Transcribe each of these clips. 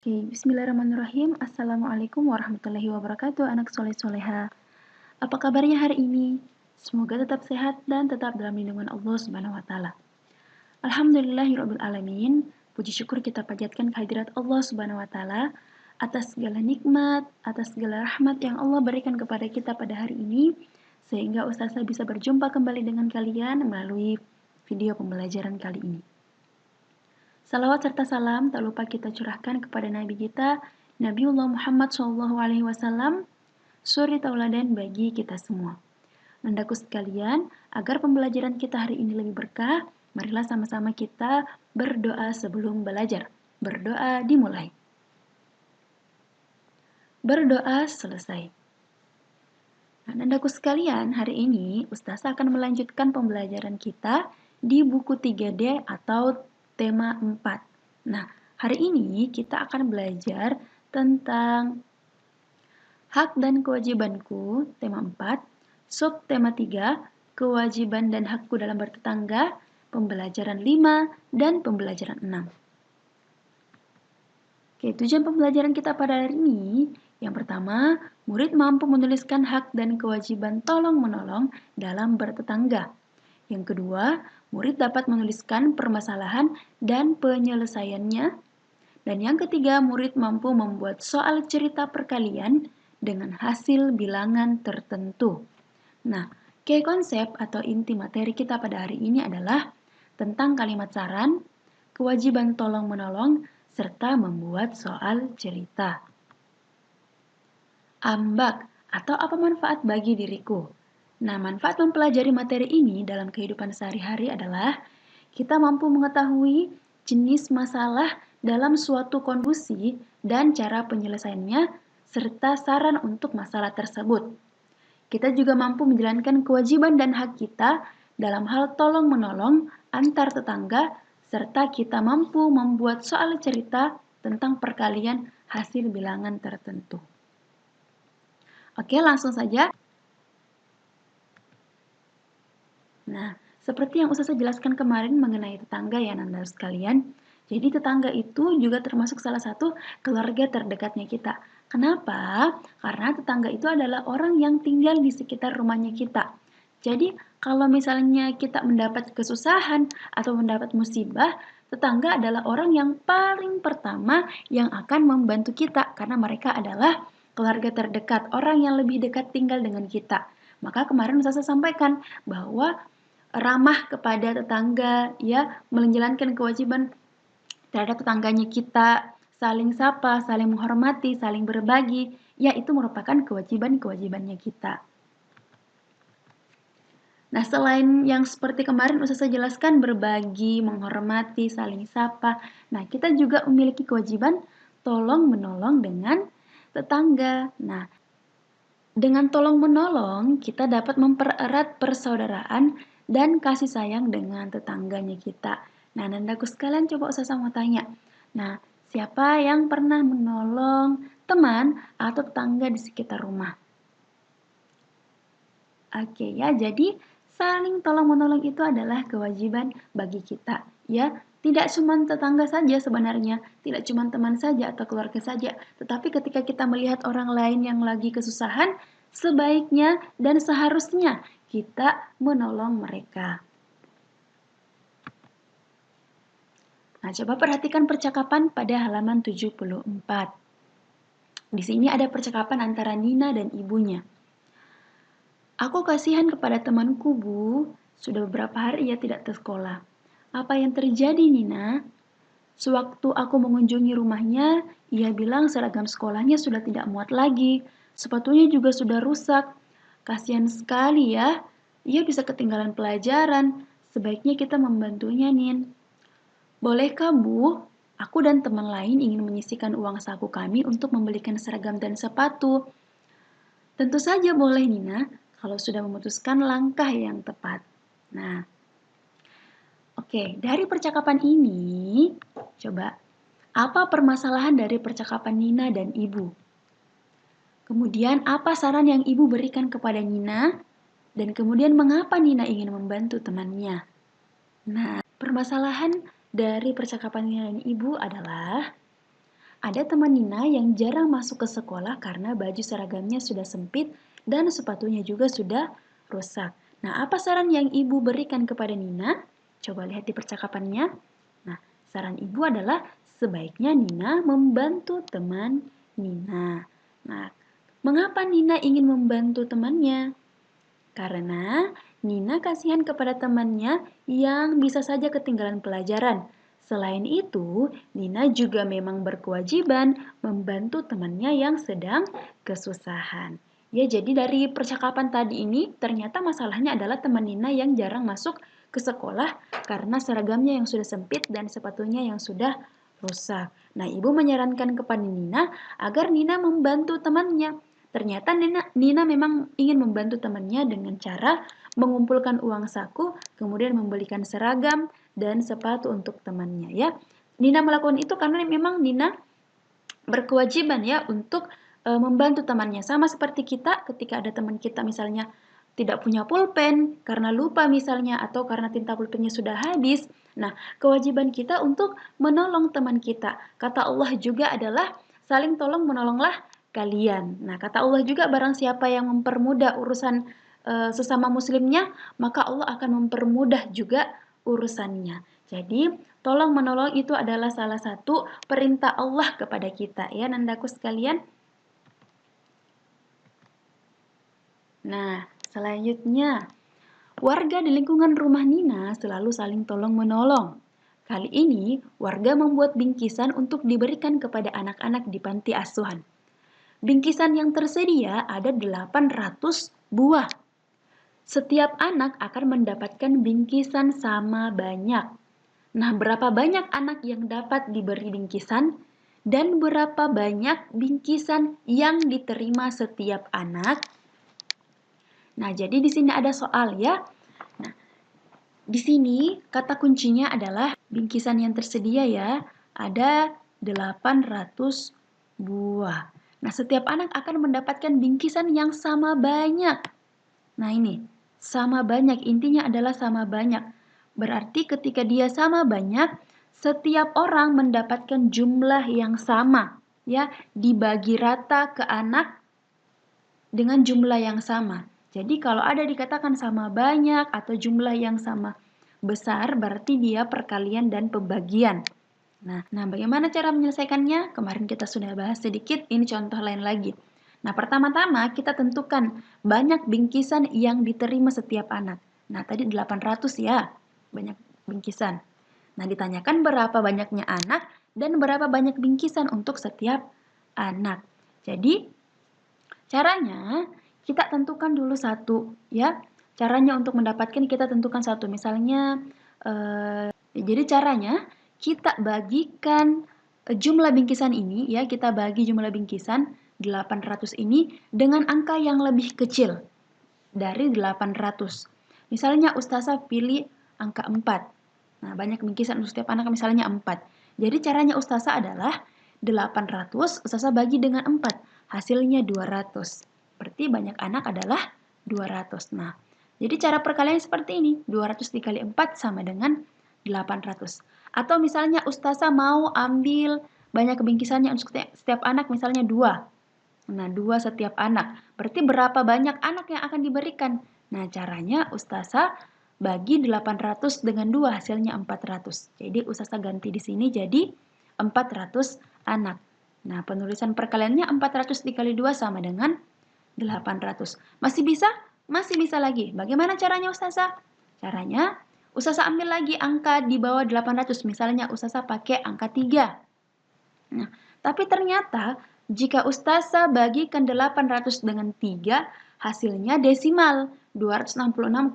Oke, bismillahirrahmanirrahim. Assalamualaikum warahmatullahi wabarakatuh, anak soleh-soleha. Apa kabarnya hari ini? Semoga tetap sehat dan tetap dalam lindungan Allah Subhanahu wa taala. Alhamdulillahirabbil alamin. Puji syukur kita panjatkan kehadirat Allah Subhanahu wa taala atas segala nikmat, atas segala rahmat yang Allah berikan kepada kita pada hari ini sehingga Ustazah bisa berjumpa kembali dengan kalian melalui video pembelajaran kali ini. Salawat serta salam tak lupa kita curahkan kepada Nabi kita, Nabiullah Muhammad SAW, suri tauladan bagi kita semua. Nandaku sekalian, agar pembelajaran kita hari ini lebih berkah, marilah sama-sama kita berdoa sebelum belajar. Berdoa dimulai. Berdoa selesai. Nah, nandaku sekalian, hari ini Ustazah akan melanjutkan pembelajaran kita di buku 3D atau tema 4. Nah, hari ini kita akan belajar tentang hak dan kewajibanku, tema 4, sub tema 3, kewajiban dan hakku dalam bertetangga, pembelajaran 5, dan pembelajaran 6. Oke, tujuan pembelajaran kita pada hari ini, yang pertama, murid mampu menuliskan hak dan kewajiban tolong-menolong dalam bertetangga. Yang kedua, murid dapat menuliskan permasalahan dan penyelesaiannya. Dan yang ketiga, murid mampu membuat soal cerita perkalian dengan hasil bilangan tertentu. Nah, key konsep atau inti materi kita pada hari ini adalah tentang kalimat saran, kewajiban tolong-menolong, serta membuat soal cerita. Ambak atau apa manfaat bagi diriku? Nah, manfaat mempelajari materi ini dalam kehidupan sehari-hari adalah kita mampu mengetahui jenis masalah dalam suatu kondisi dan cara penyelesaiannya, serta saran untuk masalah tersebut. Kita juga mampu menjalankan kewajiban dan hak kita dalam hal tolong-menolong antar tetangga, serta kita mampu membuat soal cerita tentang perkalian hasil bilangan tertentu. Oke, langsung saja. Nah, seperti yang Ustazah jelaskan kemarin mengenai tetangga ya Nanda sekalian. Jadi tetangga itu juga termasuk salah satu keluarga terdekatnya kita. Kenapa? Karena tetangga itu adalah orang yang tinggal di sekitar rumahnya kita. Jadi kalau misalnya kita mendapat kesusahan atau mendapat musibah, tetangga adalah orang yang paling pertama yang akan membantu kita karena mereka adalah keluarga terdekat, orang yang lebih dekat tinggal dengan kita. Maka kemarin saya sampaikan bahwa ramah kepada tetangga, ya, menjalankan kewajiban terhadap tetangganya kita, saling sapa, saling menghormati, saling berbagi, ya itu merupakan kewajiban-kewajibannya kita. Nah, selain yang seperti kemarin Ustazah jelaskan berbagi, menghormati, saling sapa, nah kita juga memiliki kewajiban tolong-menolong dengan tetangga. Nah, dengan tolong-menolong, kita dapat mempererat persaudaraan dan kasih sayang dengan tetangganya kita. Nah, nandaku sekalian coba Ustazah mau tanya. Nah, siapa yang pernah menolong teman atau tetangga di sekitar rumah? Oke ya, jadi saling tolong-menolong itu adalah kewajiban bagi kita. Ya, tidak cuma tetangga saja sebenarnya, tidak cuma teman saja atau keluarga saja, tetapi ketika kita melihat orang lain yang lagi kesusahan, sebaiknya dan seharusnya kita menolong mereka. Nah, coba perhatikan percakapan pada halaman 74. Di sini ada percakapan antara Nina dan ibunya. Aku kasihan kepada temanku, Bu. Sudah beberapa hari ia tidak ke sekolah. Apa yang terjadi, Nina? Sewaktu aku mengunjungi rumahnya, ia bilang seragam sekolahnya sudah tidak muat lagi. Sepatunya juga sudah rusak. Kasihan sekali ya. Ia bisa ketinggalan pelajaran. Sebaiknya kita membantunya, Nin. Bolehkah, Bu? Aku dan teman lain ingin menyisihkan uang saku kami untuk membelikan seragam dan sepatu. Tentu saja boleh, Nina, kalau sudah memutuskan langkah yang tepat. Nah, oke, dari percakapan ini, coba, apa permasalahan dari percakapan Nina dan Ibu? Kemudian, apa saran yang Ibu berikan kepada Nina? Dan kemudian, mengapa Nina ingin membantu temannya? Nah, permasalahan dari percakapan Nina dan Ibu adalah Ada teman Nina yang jarang masuk ke sekolah karena baju seragamnya sudah sempit dan sepatunya juga sudah rusak. Nah, apa saran yang ibu berikan kepada Nina? Coba lihat di percakapannya. Nah, saran ibu adalah sebaiknya Nina membantu teman Nina. Nah, mengapa Nina ingin membantu temannya? Karena Nina kasihan kepada temannya yang bisa saja ketinggalan pelajaran. Selain itu, Nina juga memang berkewajiban membantu temannya yang sedang kesusahan. Ya, jadi dari percakapan tadi ini ternyata masalahnya adalah teman Nina yang jarang masuk ke sekolah karena seragamnya yang sudah sempit dan sepatunya yang sudah rusak. Nah, ibu menyarankan kepada Nina agar Nina membantu temannya. Ternyata Nina memang ingin membantu temannya dengan cara mengumpulkan uang saku, kemudian membelikan seragam dan sepatu untuk temannya ya. Nina melakukan itu karena memang Nina berkewajiban ya untuk membantu temannya. Sama seperti kita ketika ada teman kita misalnya tidak punya pulpen karena lupa misalnya atau karena tinta pulpennya sudah habis. Nah, kewajiban kita untuk menolong teman kita. Kata Allah juga adalah saling tolong menolonglah kalian. Nah, kata Allah juga barang siapa yang mempermudah urusan sesama muslimnya, maka Allah akan mempermudah juga urusannya. Jadi, tolong menolong itu adalah salah satu perintah Allah kepada kita ya, nandaku sekalian. Nah, selanjutnya, warga di lingkungan rumah Nina selalu saling tolong-menolong. Kali ini, warga membuat bingkisan untuk diberikan kepada anak-anak di panti asuhan. Bingkisan yang tersedia ada 800 buah. Setiap anak akan mendapatkan bingkisan sama banyak. Nah, berapa banyak anak yang dapat diberi bingkisan dan berapa banyak bingkisan yang diterima setiap anak? Nah, jadi di sini ada soal ya. Nah, di sini kata kuncinya adalah bingkisan yang tersedia ya. Ada 800 buah. Nah, setiap anak akan mendapatkan bingkisan yang sama banyak. Nah, ini sama banyak, intinya adalah sama banyak. Berarti ketika dia sama banyak, setiap orang mendapatkan jumlah yang sama, ya, dibagi rata ke anak dengan jumlah yang sama. Jadi kalau ada dikatakan sama banyak atau jumlah yang sama besar, berarti dia perkalian dan pembagian. Nah, bagaimana cara menyelesaikannya? Kemarin kita sudah bahas sedikit, ini contoh lain lagi. Nah, pertama-tama kita tentukan banyak bingkisan yang diterima setiap anak. Nah, tadi 800 ya, banyak bingkisan. Nah, ditanyakan berapa banyaknya anak dan berapa banyak bingkisan untuk setiap anak. Jadi, caranya kita tentukan dulu satu ya. Caranya untuk mendapatkan kita tentukan satu. Misalnya, jadi caranya kita bagikan jumlah bingkisan ini ya, kita bagi jumlah bingkisan 800 ini dengan angka yang lebih kecil dari 800. Misalnya Ustazah pilih angka 4. Nah, banyak bingkisan untuk setiap anak misalnya 4. Jadi caranya Ustazah adalah 800 Ustazah bagi dengan 4. Hasilnya 200. Berarti banyak anak adalah 200. Nah, jadi cara perkalian seperti ini. 200 dikali 4 sama dengan 800. Atau misalnya Ustazah mau ambil banyak bingkisannya untuk setiap anak misalnya 2. Nah, 2 setiap anak. Berarti berapa banyak anak yang akan diberikan? Nah, caranya Ustazah bagi 800 dengan 2 hasilnya 400. Jadi Ustazah ganti di sini jadi 400 anak. Nah, penulisan perkaliannya 400 dikali 2 sama dengan 800. Masih bisa? Masih bisa lagi. Bagaimana caranya Ustazah? Caranya Ustazah ambil lagi angka di bawah 800. Misalnya Ustazah pakai angka 3. Nah, tapi ternyata jika Ustazah bagikan 800 dengan 3, hasilnya desimal 266,6.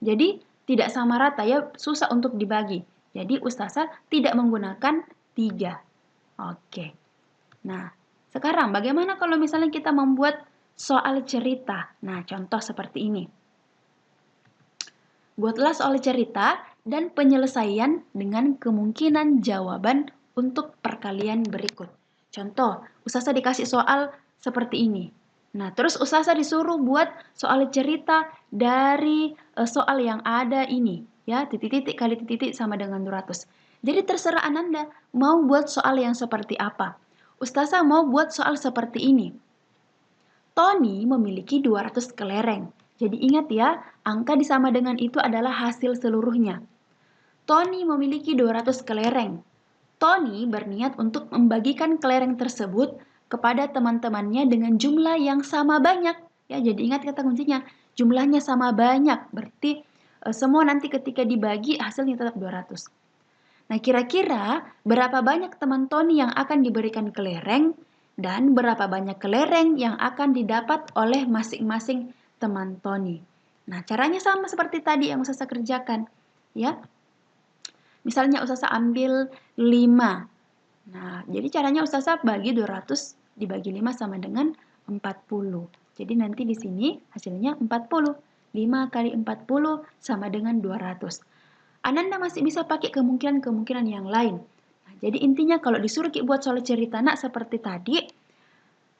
Jadi tidak sama rata ya, susah untuk dibagi. Jadi Ustazah tidak menggunakan 3. Oke. Nah, sekarang bagaimana kalau misalnya kita membuat soal cerita? Nah, contoh seperti ini. Buatlah soal cerita dan penyelesaian dengan kemungkinan jawaban untuk perkalian berikut. Contoh, Ustazah dikasih soal seperti ini. Nah, terus Ustazah disuruh buat soal cerita dari soal yang ada ini. Ya, titik-titik kali titik-titik sama dengan 200. Jadi terserah Ananda mau buat soal yang seperti apa. Ustazah mau buat soal seperti ini. Tony memiliki 200 kelereng. Jadi ingat ya, angka disama dengan itu adalah hasil seluruhnya. Tony memiliki 200 kelereng. Tony berniat untuk membagikan kelereng tersebut kepada teman-temannya dengan jumlah yang sama banyak. Ya, jadi ingat kata kuncinya, jumlahnya sama banyak. Berarti semua nanti ketika dibagi hasilnya tetap 200. Nah, kira-kira berapa banyak teman Tony yang akan diberikan kelereng dan berapa banyak kelereng yang akan didapat oleh masing-masing teman Tony. Nah, caranya sama seperti tadi yang Ustazah kerjakan. Ya, misalnya Ustazah ambil 5. Nah, jadi caranya Ustazah bagi 200 dibagi 5 sama dengan 40. Jadi nanti di sini hasilnya 40. 5 kali 40 sama dengan 200. Ananda masih bisa pakai kemungkinan-kemungkinan yang lain. Nah, jadi intinya kalau disuruh buat soal cerita nak seperti tadi,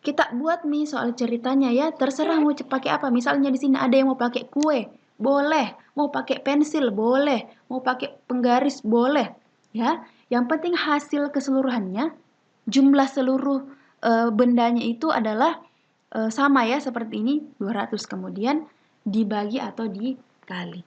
kita buat nih soal ceritanya ya, terserah mau pakai apa. Misalnya di sini ada yang mau pakai kue, boleh. Mau pakai pensil, boleh. Mau pakai penggaris, boleh. Ya, yang penting hasil keseluruhannya, jumlah seluruh bendanya itu adalah sama ya seperti ini 200 kemudian dibagi atau dikali.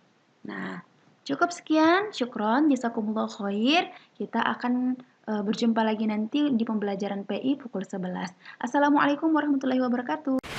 Nah, cukup sekian, syukron, jazakumullah khair. Kita akan berjumpa lagi nanti di pembelajaran PI pukul 11. Assalamualaikum warahmatullahi wabarakatuh.